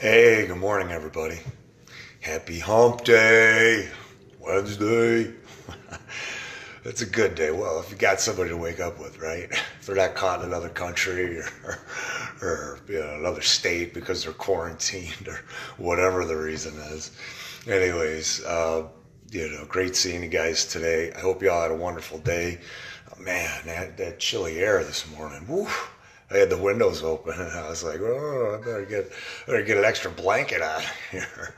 Hey, good morning, everybody. Happy Hump Day, Wednesday. It's a good day. Well, if you got somebody to wake up with, right? If they're not caught in another country or another state because they're quarantined or whatever the reason is. Anyways, great seeing you guys today. I hope you all had a wonderful day. Man, that chilly air this morning. Woo. I had the windows open and I was like, oh, I better get an extra blanket on here.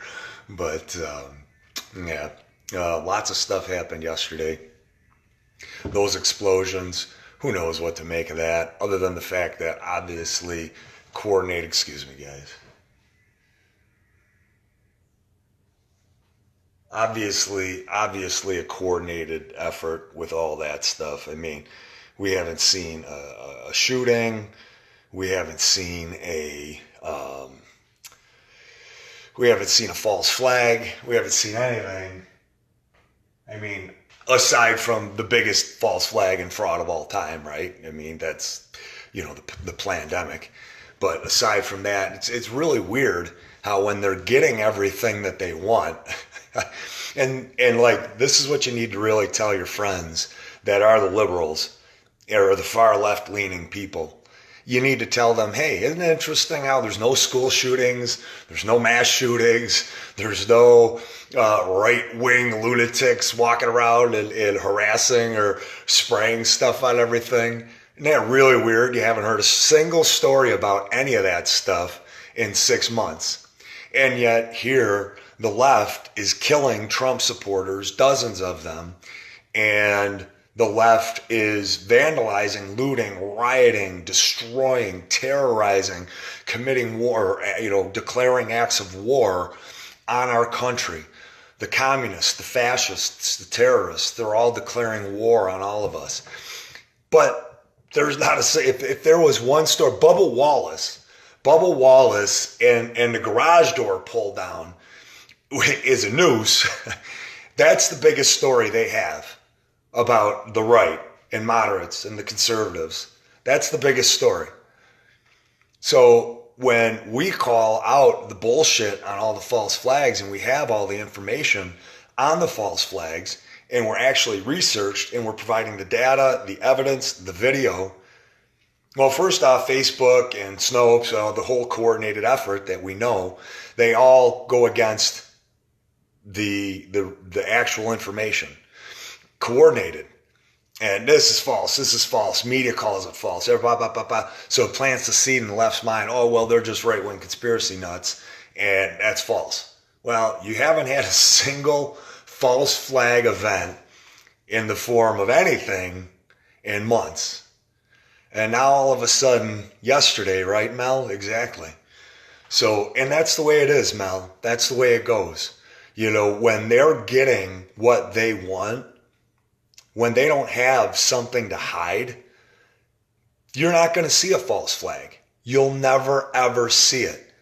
But yeah, lots of stuff happened yesterday. Those explosions, who knows what to make of that, other than the fact that obviously coordinated, excuse me, guys. Obviously a coordinated effort with all that stuff. I mean, we haven't seen a shooting. We haven't seen a false flag. We haven't seen anything. I mean, aside from the biggest false flag and fraud of all time, right? I mean, that's the pandemic. But aside from that, it's really weird how when they're getting everything that they want, and like this is what you need to really tell your friends that are the liberals or the far left leaning people. You need to tell them, hey, isn't it interesting how there's no school shootings, there's no mass shootings, there's no right wing lunatics walking around and harassing or spraying stuff on everything? Isn't that really weird? You haven't heard a single story about any of that stuff in 6 months. And yet here, the left is killing Trump supporters, dozens of them, and the left is vandalizing, looting, rioting, destroying, terrorizing, committing war, declaring acts of war on our country. The communists, the fascists, the terrorists, they're all declaring war on all of us. But there's not a say, if there was one story, Bubba Wallace and the garage door pulled down is a noose. That's the biggest story they have about the right and moderates and the conservatives. That's the biggest story. So when we call out the bullshit on all the false flags and we have all the information on the false flags and we're actually researched and we're providing the data, the evidence, the video, well, first off, Facebook and Snopes, the whole coordinated effort that we know, they all go against the actual information. Coordinated. And this is false. Media calls it false. So it plants the seed in the left's mind, oh, well, they're just right-wing conspiracy nuts, and that's false. Well, you haven't had a single false flag event in the form of anything in months. And now all of a sudden, yesterday, right, Mel? Exactly. So, and that's the way it is, Mel. That's the way it goes. When they're getting what they want, when they don't have something to hide, you're not going to see a false flag. You'll never, ever see it.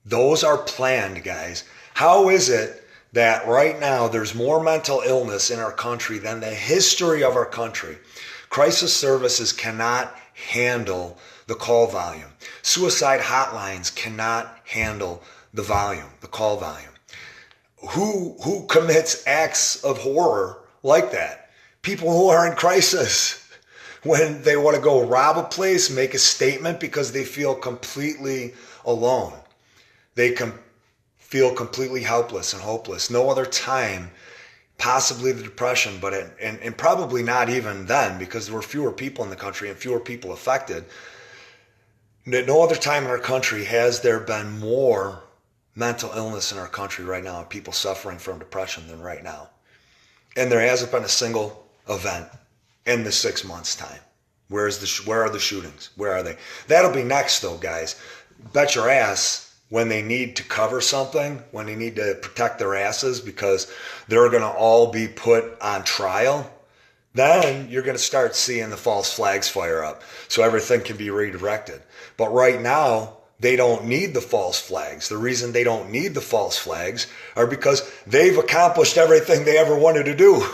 Those are planned, guys. How is it that right now there's more mental illness in our country than the history of our country? Crisis services cannot handle the call volume. Suicide hotlines cannot handle the call volume. Who commits acts of horror like that? People who are in crisis. When they want to go rob a place, make a statement because they feel completely alone. They feel completely helpless and hopeless. No other time, possibly the Depression, but and probably not even then because there were fewer people in the country and fewer people affected. No other time in our country has there been more mental illness in our country right now and people suffering from depression than right now. And there hasn't been a single event in the 6 months time. Where are the shootings? Where are they? That'll be next though, guys. Bet your ass when they need to cover something, when they need to protect their asses because they're going to all be put on trial, then you're going to start seeing the false flags fire up so everything can be redirected. But right now, they don't need the false flags. The reason they don't need the false flags are because they've accomplished everything they ever wanted to do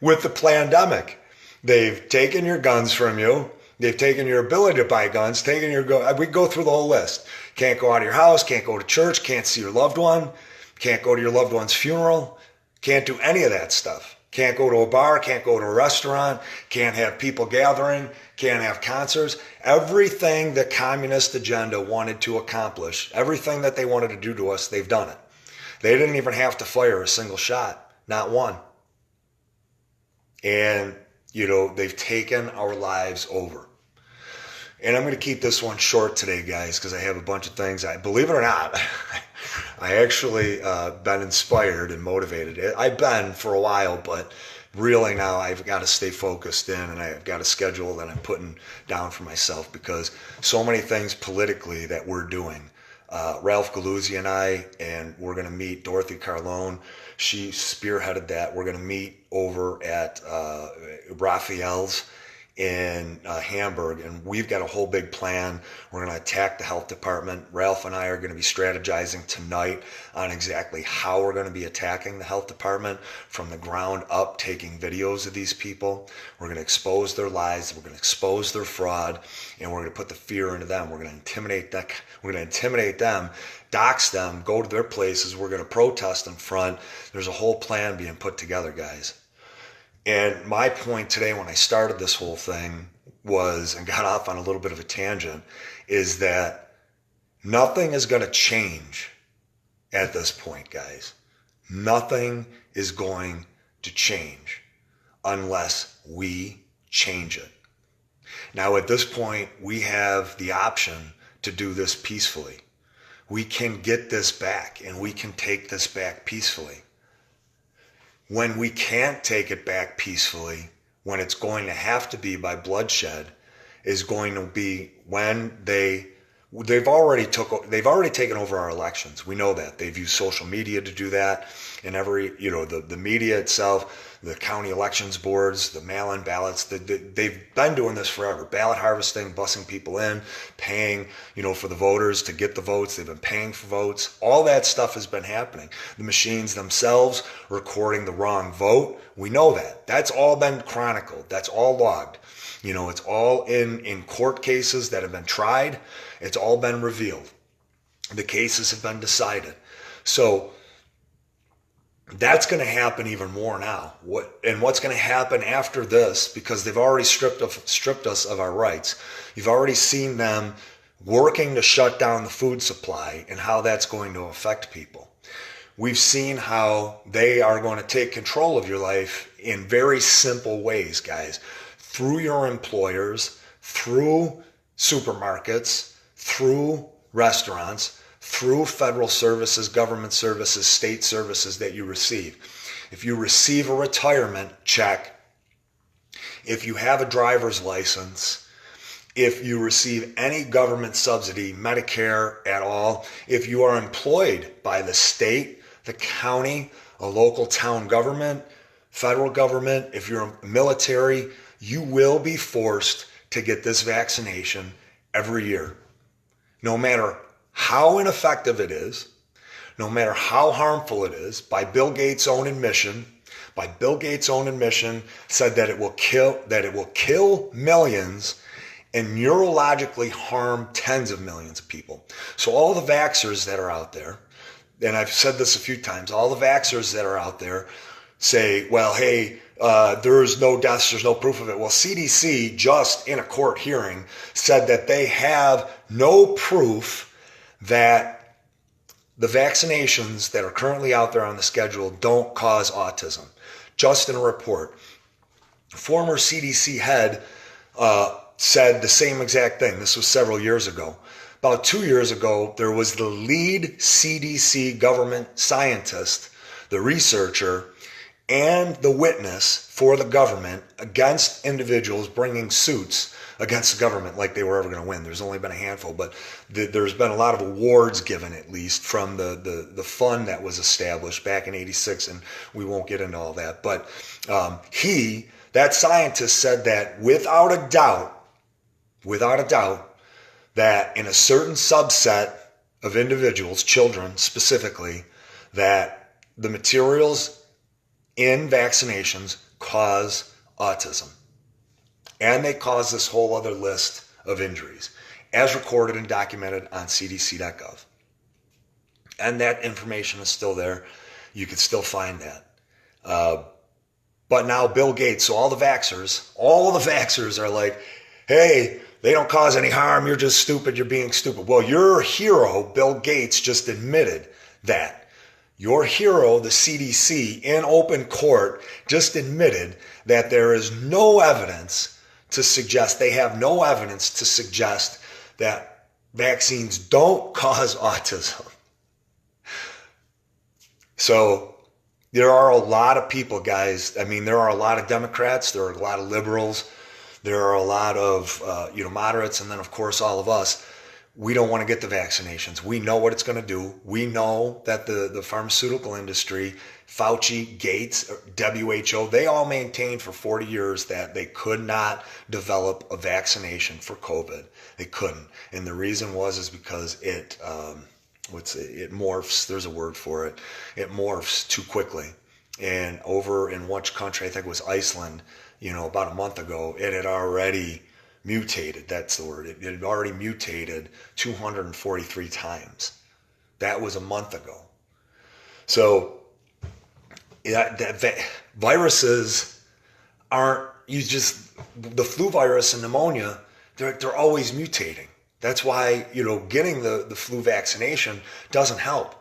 with the pandemic. They've taken your guns from you. They've taken your ability to buy guns, we go through the whole list. Can't go out of your house, can't go to church, can't see your loved one, can't go to your loved one's funeral, can't do any of that stuff. Can't go to a bar, can't go to a restaurant, can't have people gathering, can't have concerts. Everything the communist agenda wanted to accomplish, everything that they wanted to do to us, they've done it. They didn't even have to fire a single shot, not one. And, they've taken our lives over. And I'm going to keep this one short today, guys, because I have a bunch of things. Believe it or not, I actually been inspired and motivated. I've been for a while, but really now I've got to stay focused in, and I've got a schedule that I'm putting down for myself, because so many things politically that we're doing. Ralph Galuzzi and we're going to meet Dorothy Carlone. She spearheaded that. We're going to meet over at Raphael's in Hamburg, and we've got a whole big plan. We're going to attack the health department. Ralph and I are going to be strategizing tonight on exactly how we're going to be attacking the health department from the ground up, taking videos of these people. We're going to expose their lies. We're going to expose their fraud, and we're going to put the fear into them. We're going to intimidate them. We're going to intimidate them, dox them, go to their places. We're going to protest in front. There's a whole plan being put together, guys. And my point today when I started this whole thing was, and got off on a little bit of a tangent, is that nothing is going to change at this point, guys. Nothing is going to change unless we change it. Now, at this point, we have the option to do this peacefully. We can get this back, and we can take this back peacefully. When we can't take it back peacefully, when it's going to have to be by bloodshed, is going to be when they've already taken over our elections. We know that. They've used social media to do that, and the media itself, the county elections boards, the mail-in ballots, they've been doing this forever. Ballot harvesting, bussing people in, paying, for the voters to get the votes. They've been paying for votes. All that stuff has been happening. The machines themselves recording the wrong vote. We know that. That's all been chronicled. That's all logged. It's all in court cases that have been tried. It's all been revealed. The cases have been decided. So that's going to happen even more now. What's going to happen after this, because they've already stripped us of our rights. You've already seen them working to shut down the food supply and how that's going to affect people. We've seen how they are going to take control of your life in very simple ways, guys. Through your employers, through supermarkets, through restaurants, through federal services, government services, state services that you receive. If you receive a retirement check, if you have a driver's license, if you receive any government subsidy, Medicare at all, if you are employed by the state, the county, a local town government, federal government, if you're military, you will be forced to get this vaccination every year. No matter how ineffective it is, no matter how harmful it is, by Bill Gates' own admission, said that it will kill millions and neurologically harm tens of millions of people. So all the vaxxers that are out there, and I've said this a few times, all the vaxxers that are out there say, well, hey, there's no deaths, there's no proof of it. Well, CDC just in a court hearing said that they have no proof that the vaccinations that are currently out there on the schedule don't cause autism. Just in a report. Former CDC head said the same exact thing. This was several years ago. About 2 years ago, there was the lead CDC government scientist, the researcher, and the witness for the government against individuals bringing suits against the government like they were ever going to win. There's only been a handful, but there's been a lot of awards given, at least, from the fund that was established back in '86, and we won't get into all that. But that scientist said that without a doubt, that in a certain subset of individuals, children specifically, that the materials in vaccinations cause autism. And they cause this whole other list of injuries. as recorded and documented on cdc.gov. And that information is still there. You can still find that. But now Bill Gates, so all the vaxxers are like, hey, they don't cause any harm. You're just stupid. You're being stupid. Well, your hero, Bill Gates, just admitted that. Your hero, the CDC, in open court, just admitted that there is no evidence to suggest, they have no evidence to suggest that vaccines don't cause autism. So there are a lot of people, guys. I mean, there are a lot of Democrats, there are a lot of liberals, there are a lot of moderates, and then of course all of us. We don't want to get the vaccinations. We know what it's going to do. We know that the pharmaceutical industry, Fauci, Gates, WHO, they all maintained for 40 years that they could not develop a vaccination for COVID. They couldn't. And the reason is because it morphs. There's a word for it. It morphs too quickly. And over in which country, I think it was Iceland, about a month ago, it had already mutated. That's the word. It had already mutated 243 times. That was a month ago. So viruses aren't, the flu virus and pneumonia, they're always mutating. That's why, getting the flu vaccination doesn't help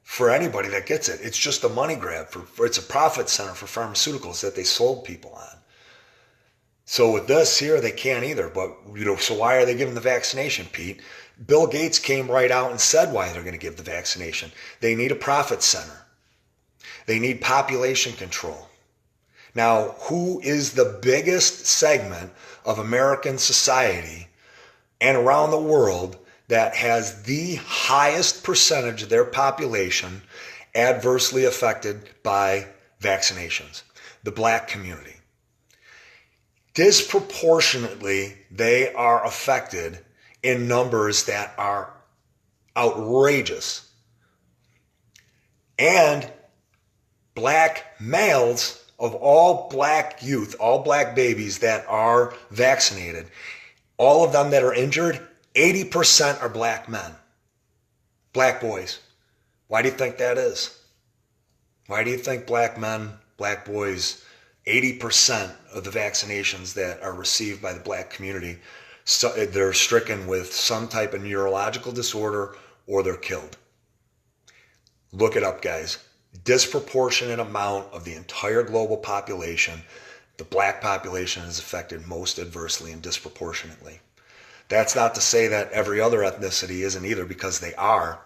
for anybody that gets it. It's just a money grab. It's a profit center for pharmaceuticals that they sold people on. So with this here, they can't either. But, so why are they giving the vaccination, Pete? Bill Gates came right out and said why they're going to give the vaccination. They need a profit center. They need population control. Now, who is the biggest segment of American society and around the world that has the highest percentage of their population adversely affected by vaccinations? The black community. Disproportionately, they are affected in numbers that are outrageous. And black males of all black youth, all black babies that are vaccinated, all of them that are injured, 80% are black men, black boys. Why do you think that is? Why do you think black men, black boys, 80% of the vaccinations that are received by the black community, they're stricken with some type of neurological disorder or they're killed? Look it up, guys. Disproportionate amount of the entire global population, the black population is affected most adversely and disproportionately. That's not to say that every other ethnicity isn't either, because they are,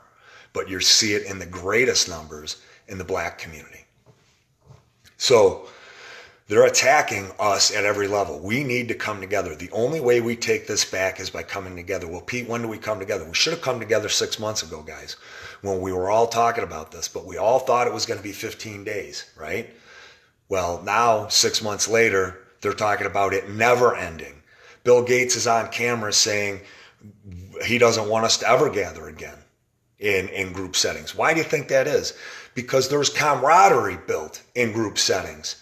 but you see it in the greatest numbers in the black community. So they're attacking us at every level. We need to come together. The only way we take this back is by coming together. Well, Pete, when do we come together? We should have come together 6 months ago, guys, when we were all talking about this, but we all thought it was going to be 15 days, right? Well, now, 6 months later, they're talking about it never ending. Bill Gates is on camera saying he doesn't want us to ever gather again in group settings. Why do you think that is? Because there's camaraderie built in group settings.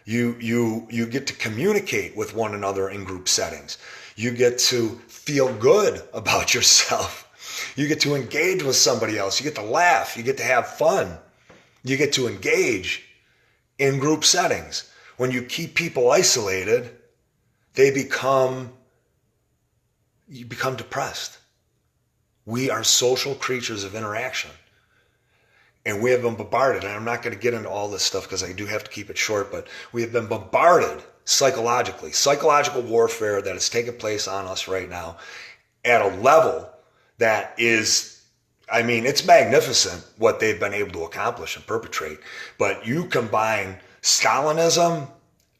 You get to communicate with one another in group settings. You get to feel good about yourself. You get to engage with somebody else. You get to laugh. You get to have fun. You get to engage in group settings. When you keep people isolated, you become depressed. We are social creatures of interaction. And we have been bombarded, and I'm not going to get into all this stuff because I do have to keep it short, but we have been bombarded psychologically. Psychological warfare that is taking place on us right now at a level that is, it's magnificent what they've been able to accomplish and perpetrate. But you combine Stalinism,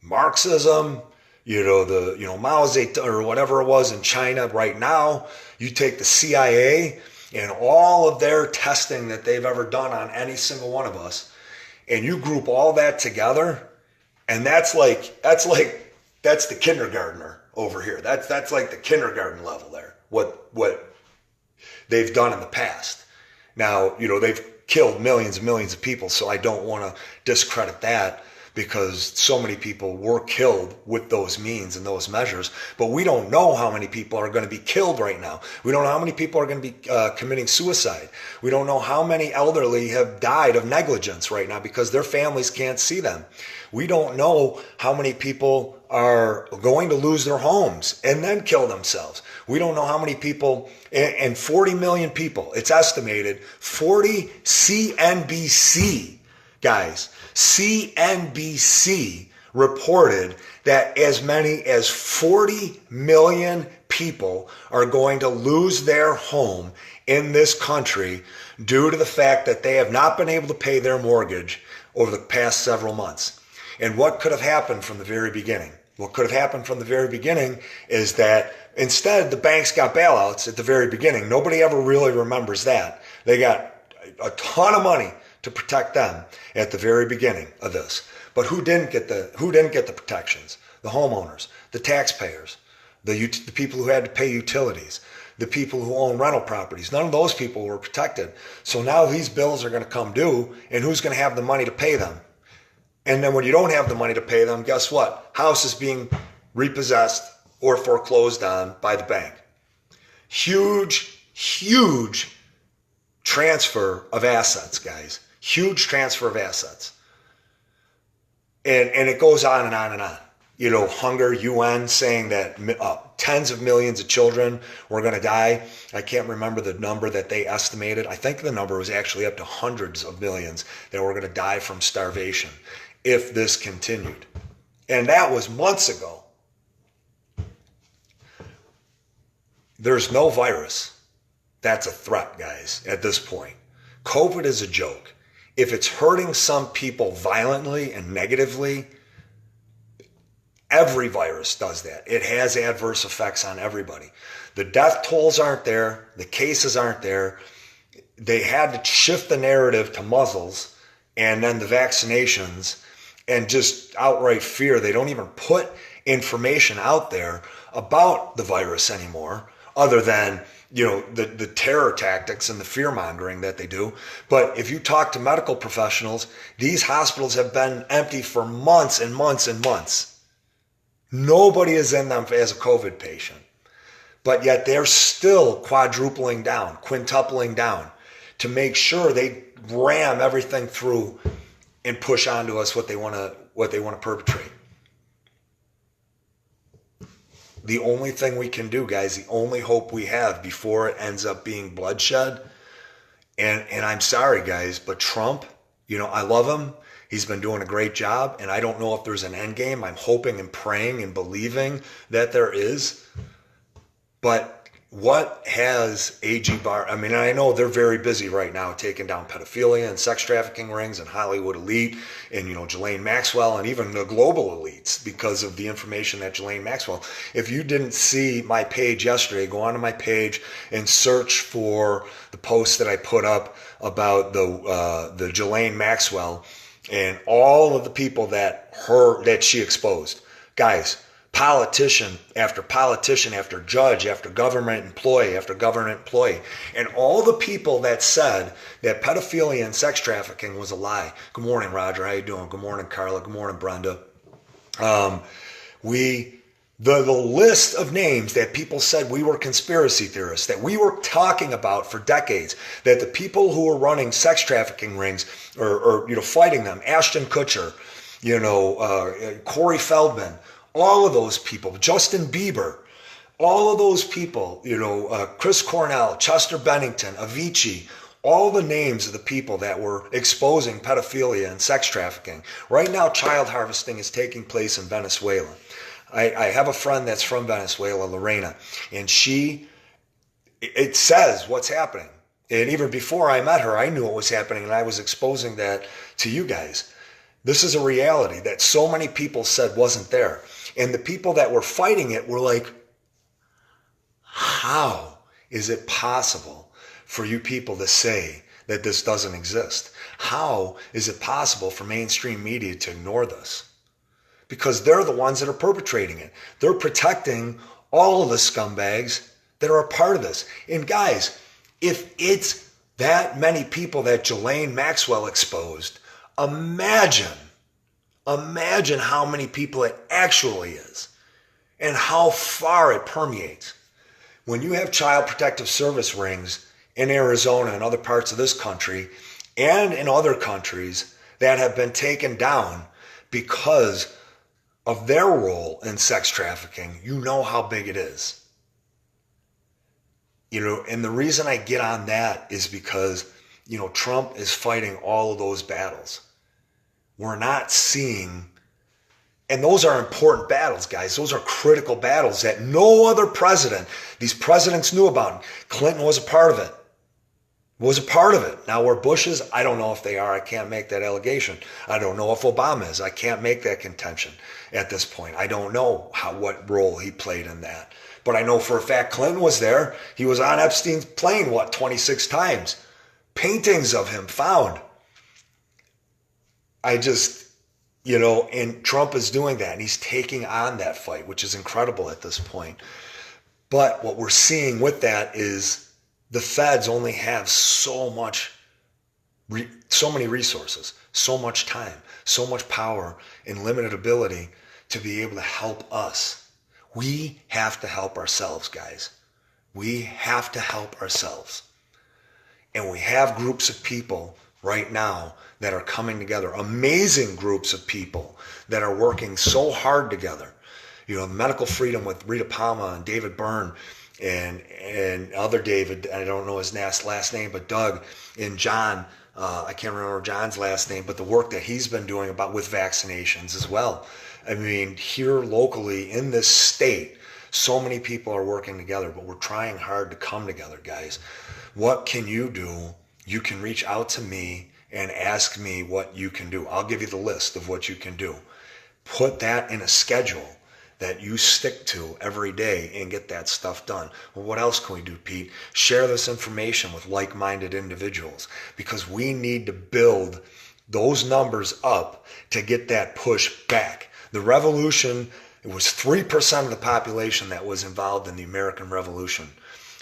Marxism, Mao Zedong or whatever it was in China right now, you take the CIA and all of their testing that they've ever done on any single one of us, and you group all that together, and that's the kindergartner over here. That's like the kindergarten level there. What they've done in the past. Now, they've killed millions and millions of people, so I don't want to discredit that, because so many people were killed with those means and those measures. But we don't know how many people are going to be killed right now. We don't know how many people are going to be committing suicide. We don't know how many elderly have died of negligence right now because their families can't see them. We don't know how many people are going to lose their homes and then kill themselves. We don't know how many people, and 40 million people, it's estimated, 40 CNBC, guys, CNBC reported that as many as 40 million people are going to lose their home in this country due to the fact that they have not been able to pay their mortgage over the past several months. And what could have happened from the very beginning? What could have happened from the very beginning is that instead the banks got bailouts at the very beginning. Nobody ever really remembers that. They got a ton of money to protect them at the very beginning of this. But who didn't get the protections? The homeowners, the taxpayers, the people who had to pay utilities, the people who own rental properties. None of those people were protected. So now these bills are going to come due, and who's going to have the money to pay them? And then when you don't have the money to pay them, guess what? House is being repossessed or foreclosed on by the bank. Huge, huge transfer of assets, guys. Huge transfer of assets. And it goes on and on and on. You know, Hunger, UN saying that tens of millions of children were going to die. I can't remember the number that they estimated. I think the number was actually up to hundreds of millions that were going to die from starvation if this continued. And that was months ago. There's no virus that's a threat, guys, at this point. COVID is a joke. If it's hurting some people violently and negatively, every virus does that. It has adverse effects on everybody. The death tolls aren't there. The cases aren't there. They had to shift the narrative to muzzles and then the vaccinations and just outright fear. They don't even put information out there about the virus anymore, other than, you know, the terror tactics and the fear mongering that they do. But if you talk to medical professionals, these hospitals have been empty for months and months and months. Nobody is in them as a COVID patient, but yet they're still quadrupling down, quintupling down to make sure they ram everything through and push onto us what they want to perpetrate. The only thing we can do, guys, the only hope we have before it ends up being bloodshed, and I'm sorry, guys, but Trump, you know, I love him. He's been doing a great job, and I don't know if there's an end game. I'm hoping and praying and believing that there is. But what has A.G. Barr, I mean, I know they're very busy right now taking down pedophilia and sex trafficking rings and Hollywood elite and, you know, Ghislaine Maxwell and even the global elites because of the information that Ghislaine Maxwell. If you didn't see my page yesterday, go onto my page and search for the post that I put up about the Ghislaine Maxwell and all of the people that she exposed. Guys, politician after politician after judge after government employee after government employee, and all the people that said that pedophilia and sex trafficking was a lie. Good morning, Roger. How you doing? Good morning, Carla. Good morning, Brenda. The list of names that people said we were conspiracy theorists, that we were talking about for decades, that the people who were running sex trafficking rings or you know, fighting them, Ashton Kutcher, you know, Corey Feldman, all of those people, Justin Bieber, all of those people, you know, Chris Cornell, Chester Bennington, Avicii, all the names of the people that were exposing pedophilia and sex trafficking. Right now, child harvesting is taking place in Venezuela. I have a friend that's from Venezuela, Lorena, and it says what's happening. And even before I met her, I knew what was happening, and I was exposing that to you guys. This is a reality that so many people said wasn't there. And the people that were fighting it were like, how is it possible for you people to say that this doesn't exist? How is it possible for mainstream media to ignore this? Because they're the ones that are perpetrating it. They're protecting all of the scumbags that are a part of this. And guys, if it's that many people that Ghislaine Maxwell exposed, imagine Imagine how many people it actually is and how far it permeates. When you have child protective service rings in Arizona and other parts of this country and in other countries that have been taken down because of their role in sex trafficking, you know how big it is. And the reason I get on that is because, Trump is fighting all of those battles. We're not seeing, and those are important battles, guys. Those are critical battles that no other president, these presidents knew about. Clinton was a part of it. Now, where Bush is, I don't know if they are. I can't make that allegation. I don't know if Obama is. I can't make that contention at this point. I don't know what role he played in that. But I know for a fact Clinton was there. He was on Epstein's plane, 26 times. Paintings of him found. And Trump is doing that, and he's taking on that fight, which is incredible at this point. But what we're seeing with that is the feds only have so many resources, so much time, so much power, and limited ability to be able to help us. We have to help ourselves, guys. We have to help ourselves. And we have groups of people right now that are coming together, amazing groups of people that are working so hard together. Medical Freedom with Rita Palma and David Byrne and other David, I don't know his last name, but Doug and John, I can't remember John's last name, but the work that he's been doing with vaccinations as well. I mean, here locally in this state, so many people are working together, but we're trying hard to come together, guys. What can you do? You can reach out to me and ask me what you can do. I'll give you the list of what you can do. Put that in a schedule that you stick to every day and get that stuff done. Well, what else can we do, Pete? Share this information with like-minded individuals, because we need to build those numbers up to get that push back. The revolution, it was 3% of the population that was involved in the American Revolution.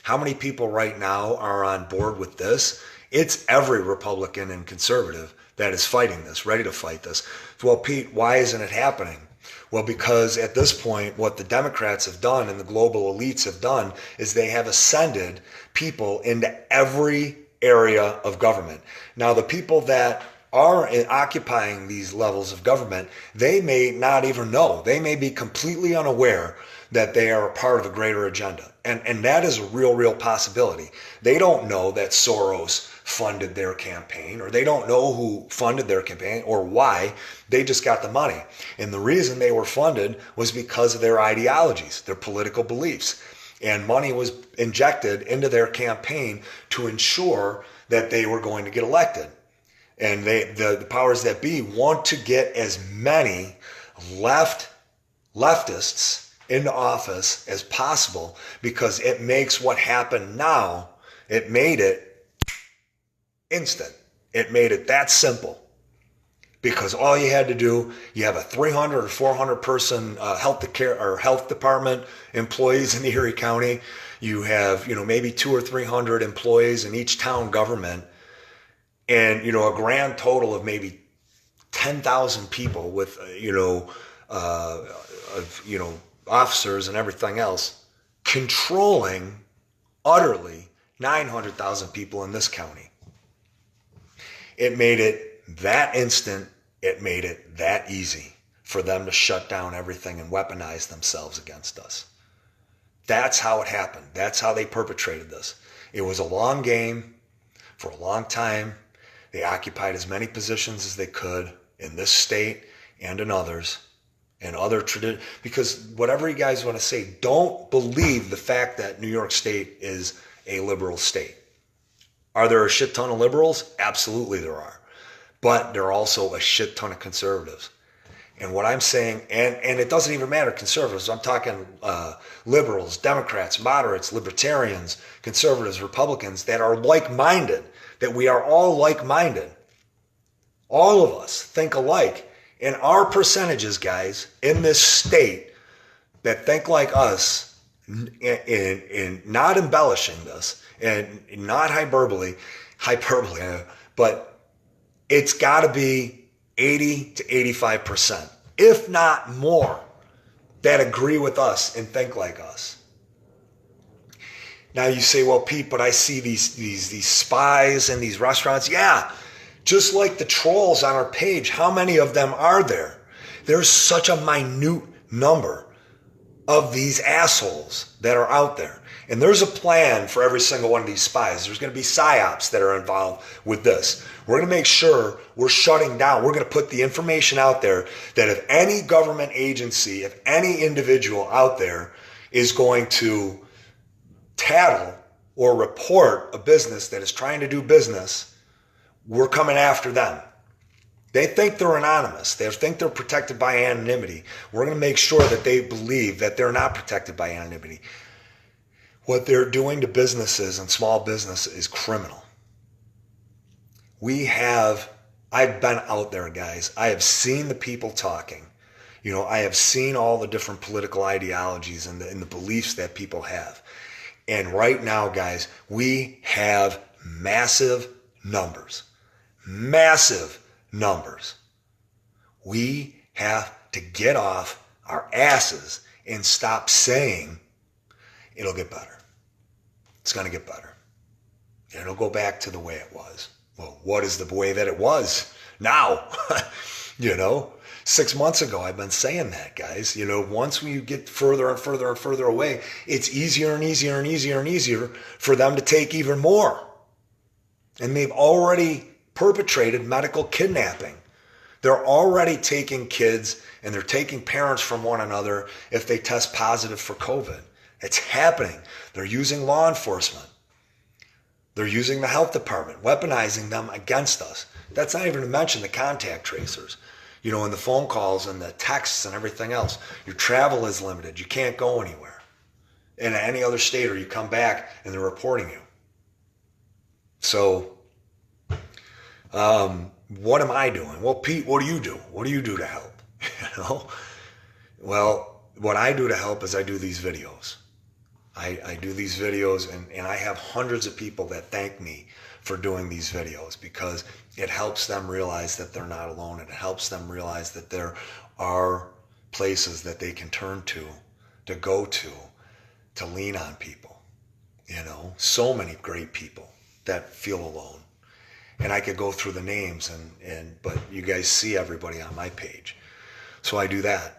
How many people right now are on board with this? It's every Republican and conservative that is fighting this, ready to fight this. Well, Pete, why isn't it happening? Well, because at this point, what the Democrats have done and the global elites have done is they have ascended people into every area of government. Now, the people that are occupying these levels of government, they may not even know. They may be completely unaware that they are a part of a greater agenda. And that is a real possibility. They don't know that Soros funded their campaign, or they don't know who funded their campaign or why. They just got the money. And the reason they were funded was because of their ideologies, their political beliefs. And money was injected into their campaign to ensure that they were going to get elected. And the powers that be want to get as many leftists into office as possible, because it makes what happened now, it made it instant. It made it that simple. Because all you had to do, you have a 300 or 400 person health department employees in Erie County. You have, maybe 200 or 300 employees in each town government, and a grand total of maybe 10,000 people with officers and everything else, controlling utterly 900,000 people in this county. It made it that instant. It made it that easy for them to shut down everything and weaponize themselves against us. That's how it happened. That's how they perpetrated this. It was a long game for a long time. They occupied as many positions as they could in this state and in others. And other traditions, because whatever you guys want to say, don't believe the fact that New York State is a liberal state. Are there a shit ton of liberals? Absolutely there are. But there are also a shit ton of conservatives. And what I'm saying, and it doesn't even matter conservatives, I'm talking liberals, Democrats, moderates, libertarians, conservatives, Republicans that are like-minded, that we are all like-minded. All of us think alike. And our percentages, guys, in this state that think like us, in not embellishing this and not hyperbole, but it's got to be 80 to 85%, if not more, that agree with us and think like us. Now you say, well, Pete, but I see these spies in these restaurants. Yeah, just like the trolls on our page, how many of them are there? There's such a minute number of these assholes that are out there. And there's a plan for every single one of these spies. There's going to be psyops that are involved with this. We're going to make sure we're shutting down. We're going to put the information out there that if any government agency, if any individual out there is going to tattle or report a business that is trying to do business, we're coming after them. They think they're anonymous. They think they're protected by anonymity. We're going to make sure that they believe that they're not protected by anonymity. What they're doing to businesses and small business is criminal. I've been out there, guys. I have seen the people talking. I have seen all the different political ideologies and the beliefs that people have. And right now, guys, we have massive numbers. Massive numbers. We have to get off our asses and stop saying it'll get better. It's going to get better. And it'll go back to the way it was. Well, what is the way that it was now? 6 months ago, I've been saying that, guys. Once we get further and further and further away, it's easier and easier and easier and easier for them to take even more. And they've already perpetrated medical kidnapping. They're already taking kids and they're taking parents from one another if they test positive for COVID. It's happening. They're using law enforcement. They're using the health department, weaponizing them against us. That's not even to mention the contact tracers, and the phone calls and the texts and everything else. Your travel is limited. You can't go anywhere in any other state, or you come back and they're reporting you. So, what am I doing? Well, Pete, what do you do? What do you do to help? Well, what I do to help is I do these videos. I do these videos and I have hundreds of people that thank me for doing these videos because it helps them realize that they're not alone, and it helps them realize that there are places that they can turn to go to lean on people. So many great people that feel alone. And I could go through the names but you guys see everybody on my page. So I do that.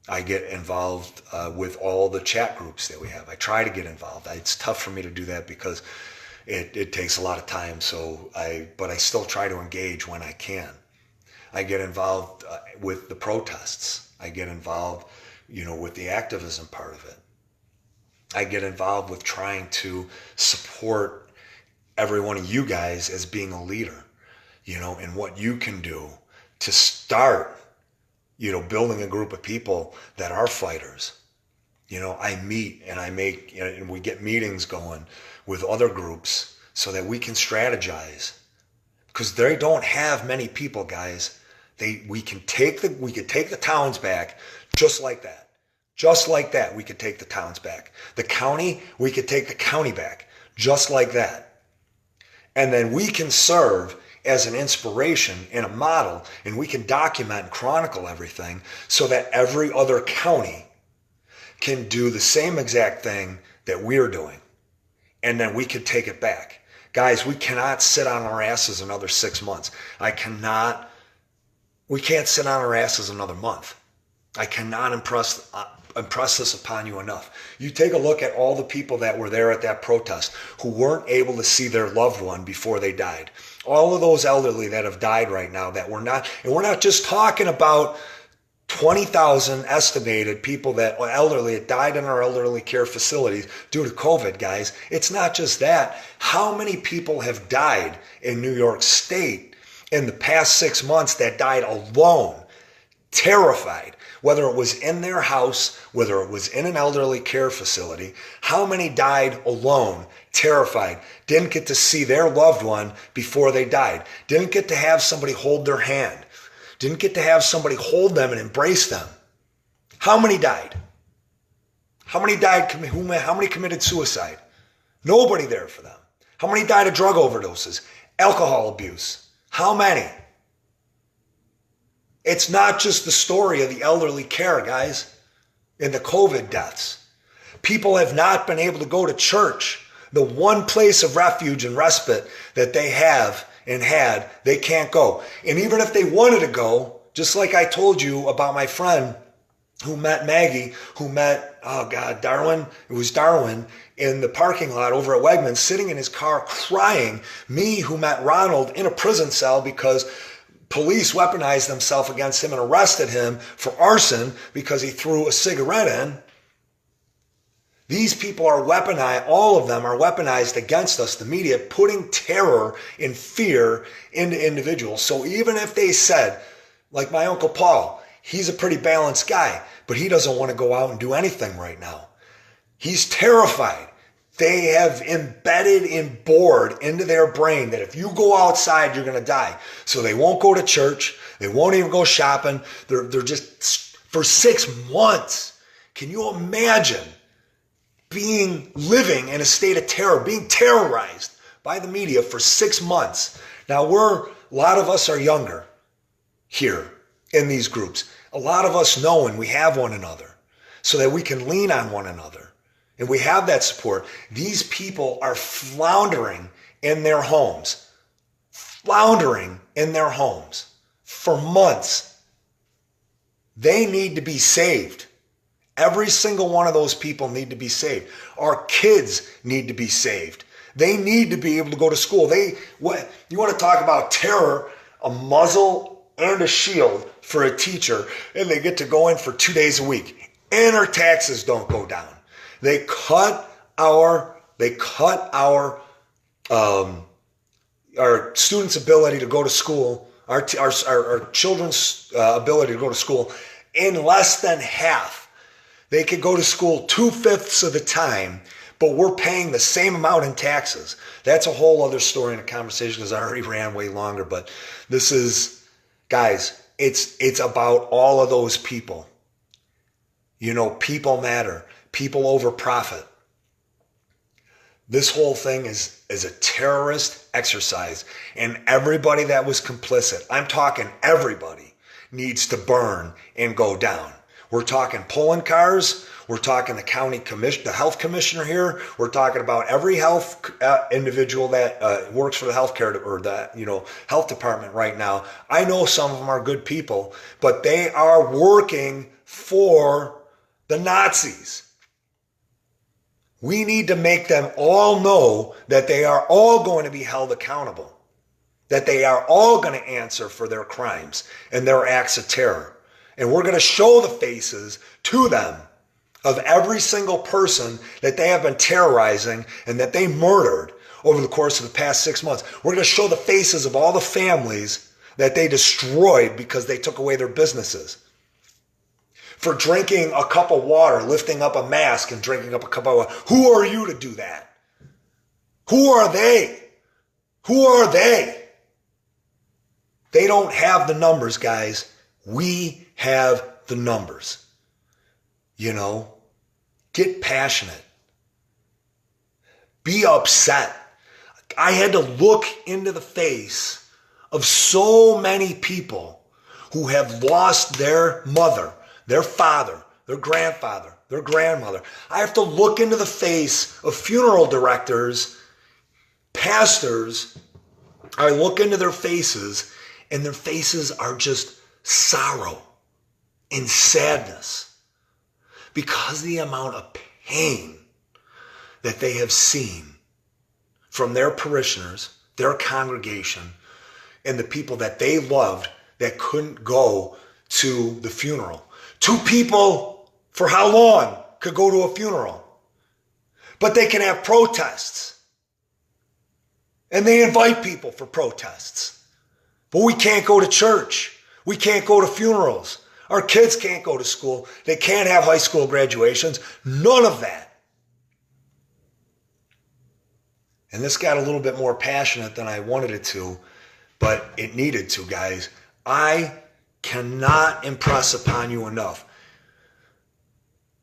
I get involved with all the chat groups that we have. I try to get involved. It's tough for me to do that because it takes a lot of time. But I still try to engage when I can. I get involved with the protests. I get involved, with the activism part of it. I get involved with trying to support every one of you guys as being a leader, and what you can do to start building a group of people that are fighters. I meet and I make, and we get meetings going with other groups so that we can strategize, because they don't have many people, guys. We could take the towns back just like that. Just like that, we could take the towns back. The county, we could take the county back just like that. And then we can serve as an inspiration and a model, and we can document and chronicle everything so that every other county can do the same exact thing that we're doing. And then we could take it back. Guys, we cannot sit on our asses another 6 months. We can't sit on our asses another month. I cannot impress this upon you enough. You take a look at all the people that were there at that protest who weren't able to see their loved one before they died. All of those elderly that have died right now and we're not just talking about 20,000 estimated people elderly that died in our elderly care facilities due to COVID, guys. It's not just that. How many people have died in New York State in the past 6 months that died alone, terrified? Whether it was in their house, whether it was in an elderly care facility, how many died alone, terrified, didn't get to see their loved one before they died, didn't get to have somebody hold their hand, didn't get to have somebody hold them and embrace them? How many died? How many died? How many committed suicide? Nobody there for them. How many died of drug overdoses, alcohol abuse? How many? It's not just the story of the elderly care, guys, and the COVID deaths. People have not been able to go to church. The one place of refuge and respite that they have and had, they can't go. And even if they wanted to go, just like I told you about my friend who met Maggie, who met, Darwin, it was Darwin, in the parking lot over at Wegmans, sitting in his car crying. Me, who met Ronald in a prison cell because police weaponized themselves against him and arrested him for arson because he threw a cigarette in. These people are weaponized, all of them are weaponized against us, the media, putting terror and fear into individuals. So even if they said, like my Uncle Paul, he's a pretty balanced guy, but he doesn't want to go out and do anything right now. He's terrified. They have embedded and bored into their brain that if you go outside, you're going to die. So they won't go to church. They won't even go shopping. They're just, for 6 months. Can you imagine living in a state of terror, being terrorized by the media for 6 months? Now a lot of us are younger here in these groups. A lot of us know and we have one another so that we can lean on one another. And we have that support. These people are floundering in their homes for months. They need to be saved. Every single one of those people need to be saved. Our kids need to be saved. They need to be able to go to school. You want to talk about terror, a muzzle and a shield for a teacher, and they get to go in for 2 days a week. And our taxes don't go down. They cut our students' ability to go to school, our children's ability to go to school in less than half. They could go to school 2/5 of the time, but we're paying the same amount in taxes. That's a whole other story and a conversation because I already ran way longer. But this is, guys, it's about all of those people. You know, people matter. People over profit. This whole thing is a terrorist exercise, and everybody that was complicit, I'm talking everybody, needs to burn and go down. We're talking pulling cars. We're talking the county commission, the health commissioner here. We're talking about every health individual that works for the healthcare or the health department right now. I know some of them are good people, but they are working for the Nazis. We need to make them all know that they are all going to be held accountable, that they are all going to answer for their crimes and their acts of terror. And we're going to show the faces to them of every single person that they have been terrorizing and that they murdered over the course of the past 6 months. We're going to show the faces of all the families that they destroyed because they took away their businesses. For drinking a cup of water, lifting up a mask and drinking up a cup of water. Who are you to do that? Who are they? Who are they? They don't have the numbers, guys. We have the numbers. Get passionate. Be upset. I had to look into the face of so many people who have lost their mother, their father, their grandfather, their grandmother. I have to look into the face of funeral directors, pastors. I look into their faces, and their faces are just sorrow and sadness because of the amount of pain that they have seen from their parishioners, their congregation, and the people that they loved that couldn't go to the funeral. 2 people for how long could go to a funeral? But they can have protests. And they invite people for protests. But we can't go to church. We can't go to funerals. Our kids can't go to school. They can't have high school graduations. None of that. And this got a little bit more passionate than I wanted it to, but it needed to, guys. I cannot impress upon you enough.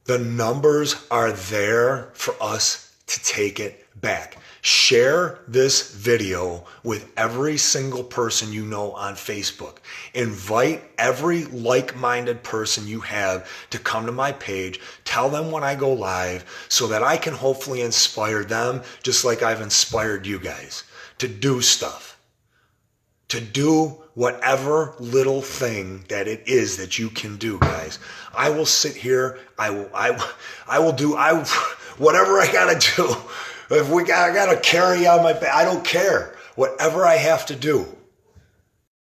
The numbers are there for us to take it back. Share this video with every single person you know on Facebook. Invite every like-minded person you have to come to my page. Tell them when I go live so that I can hopefully inspire them just like I've inspired you guys to do stuff. To do whatever little thing that it is that you can do, guys. I will sit here. I will do whatever I gotta do. If I gotta carry on my back, I don't care. Whatever I have to do,